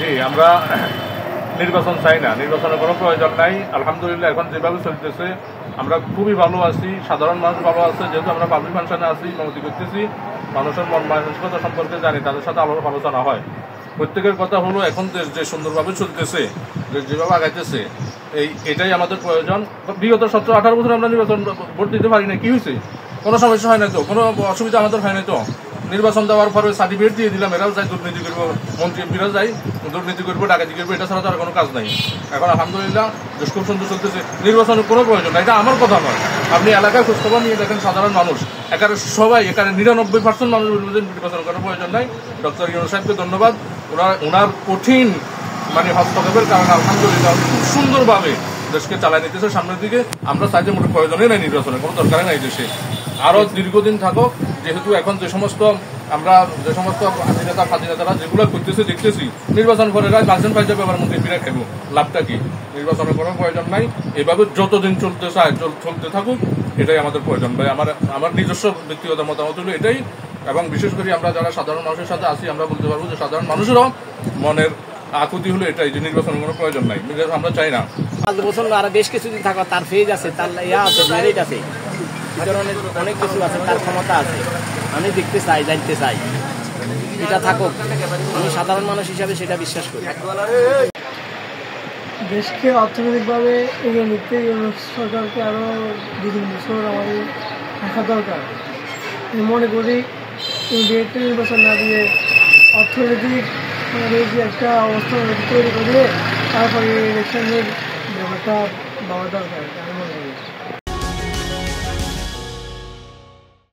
জি, আমরা নির্বাচন চাই না, নির্বাচনের কোনো প্রয়োজন নাই। আলহামদুলিল্লাহ এখন যেভাবে চলতেছে আমরা খুবই ভালো আছি, সাধারণ মানুষ ভালো আছে। যেহেতু আমরা পাবলিক ফাংশনে আছি, ইমামতি করতেছি, মানুষের মন মানসিকতা সম্পর্কে জানি, তাদের সাথে আলোচনা হয়। প্রত্যেকের কথা হলো এখন দেশ যে সুন্দরভাবে চলতেছে, দেশ যেভাবে আগাইতেছে, এটাই আমাদের প্রয়োজন। বিগত 17-18 বছর আমরা নির্বাচন ভোট দিতে পারি না, কি হয়েছে? কোনো সমস্যা হয় না তো, কোনো অসুবিধা আমাদের হয় না তো। নির্বাচন দেওয়ার পরে সার্টিফিকেট দিয়ে দিলাম, এরাও যাই দুর্নীতি করবো, মন্ত্রী এমপিরা যাই দুর্নীতি করবো, ডাকাতি করবো, এটা ছাড়া তো আর কোনো কাজ নাই। এখন আলহামদুলিল্লাহ দেশ খুব সুন্দর চলতেছে, নির্বাচনের কোনো প্রয়োজন নাই। এটা আমার কথা নয়, আপনি এলাকায় খোঁজখবর নিয়ে দেখেন, সাধারণ মানুষ এখানে সবাই, এখানে 99% মানুষ বলবেন নির্বাচন করার প্রয়োজন নাই। ডক্টর ইউনূস সাহেবকে ধন্যবাদ, ওনার কঠিন হস্তক্ষেপের কারণে আলহামদুলিল্লাহ খুব সুন্দরভাবে দেশকে চালাই নিতেছে সামনের দিকে। আমরা চাই যে মোট প্রয়োজনই নাই, নির্বাচনের কোনো দরকারই নাই দেশে, আরও দীর্ঘদিন থাকুক। যেহেতু এখন যে সমস্ত স্বাধীনতারা যেগুলো করতেছে দেখতেছি, নির্বাচন করে গার্জেন পাই যাবে, আবার মন্ত্রীরা খেলবো, লাভটা কি? নির্বাচনের কোনো প্রয়োজন নাই। এভাবে যতদিন চলতে চায় চলতে থাকুক, এটাই আমাদের প্রয়োজন। ভাই আমার নিজস্ব ব্যক্তিগত মতামত হলো এটাই। এবং বিশেষ করে আমরা যারা সাধারণ মানুষের সাথে আছি, আমরা বলতে পারবো যে সাধারণ মানুষেরও মনের আকুতি হলো এটাই, যে নির্বাচনের কোনো প্রয়োজন নাই, আমরা চাই না। 5 বছর আরো বেশ কিছুদিন থাকা, তার ফেজ আছে, তার আছে, মেরিট আছে, এই ধরনের অনেক কিছু আছে, তার ক্ষমতা আছে। আমি দেখতে চাই, জানতে চাই, এটা থাকুক। আমি সাধারণ মানুষ হিসাবে সেটা বিশ্বাস করি। দেশকে অর্থনৈতিকভাবে এগিয়ে নিতে সরকারকে আরও 2-3 বছর আমাদের রাখা দরকার। আমি মনে করি ডিরেক্ট নির্বাচন না দিয়ে অর্থনৈতিক একটা অবস্থা তৈরি করে তারপরে ইলেকশনের ব্যাপারটা দেওয়া দরকার আমি মনে করি।